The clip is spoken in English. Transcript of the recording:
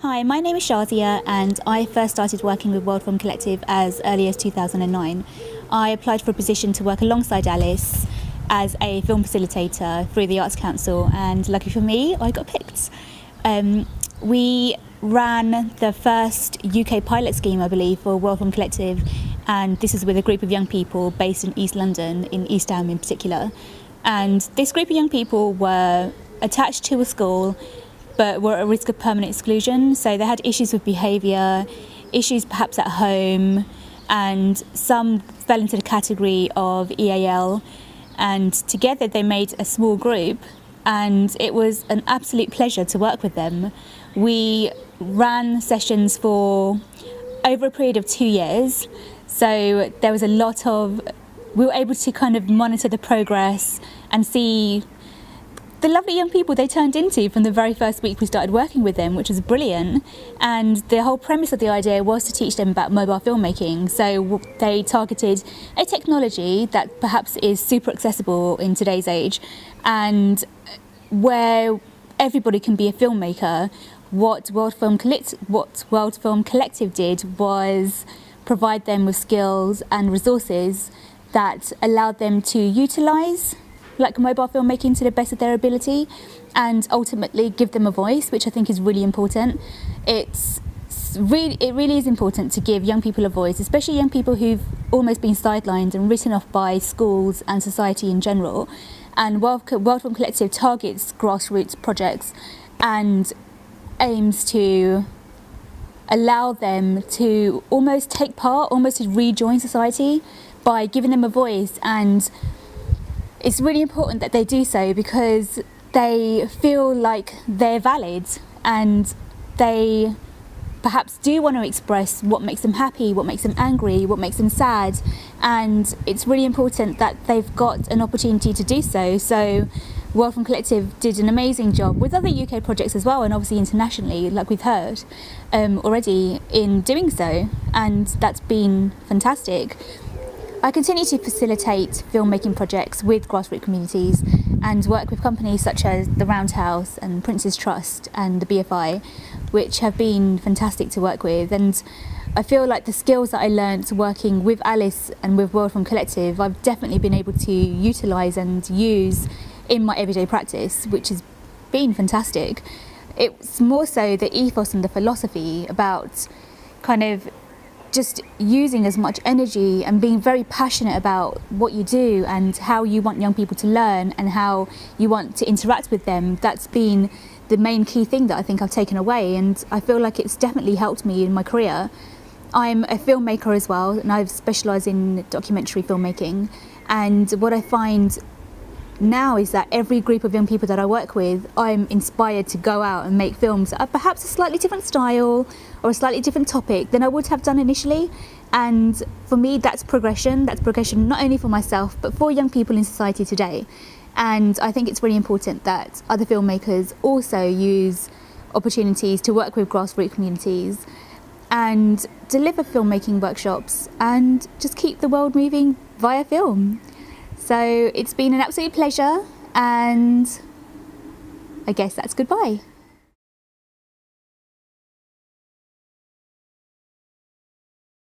Hi, my name is Shazia and I first started working with World Film Collective as early as 2009. I applied for a position to work alongside Alice as a film facilitator through the Arts Council, and lucky for me, I got picked. We ran the first UK pilot scheme, I believe, for World Film Collective, and this is with a group of young people based in East London, in East Ham in particular. And this group of young people were attached to a school but were at risk of permanent exclusion. So they had issues with behaviour, issues perhaps at home, and some fell into the category of EAL. And together they made a small group, and it was an absolute pleasure to work with them. We ran sessions for over a period of 2 years, so there was we were able to kind of monitor the progress and see the lovely young people they turned into from the very first week we started working with them, which was brilliant. And the whole premise of the idea was to teach them about mobile filmmaking. So they targeted a technology that perhaps is super accessible in today's age, and where everybody can be a filmmaker. What World Film Collective did was provide them with skills and resources that allowed them to utilise mobile filmmaking to the best of their ability, and ultimately give them a voice, which I think is really important. It really is important to give young people a voice, especially young people who've almost been sidelined and written off by schools and society in general. And World Film Collective targets grassroots projects and aims to allow them to almost take part, almost to rejoin society by giving them a voice. And it's really important that they do so because they feel like they're valid, and they perhaps do want to express what makes them happy, what makes them angry, what makes them sad, and it's really important that they've got an opportunity to do so. So World Film Collective did an amazing job with other UK projects as well, and obviously internationally, like we've heard already, in doing so, and that's been fantastic. I continue to facilitate filmmaking projects with grassroots communities and work with companies such as the Roundhouse and Prince's Trust and the BFI, which have been fantastic to work with. And I feel like the skills that I learnt working with Alice and with World Film Collective, I've definitely been able to utilise and use in my everyday practice, which has been fantastic. It's more so the ethos and the philosophy about kind of just using as much energy and being very passionate about what you do and how you want young people to learn and how you want to interact with them. That's been the main key thing that I think I've taken away, and I feel like it's definitely helped me in my career. I'm a filmmaker as well, and I've specialised in documentary filmmaking, and what I find now is that every group of young people that I work with, I'm inspired to go out and make films that are perhaps a slightly different style or a slightly different topic than I would have done initially. And for me, that's progression not only for myself but for young people in society today. And I think it's really important that other filmmakers also use opportunities to work with grassroots communities and deliver filmmaking workshops and just keep the world moving via film. So it's been an absolute pleasure, and I guess that's goodbye.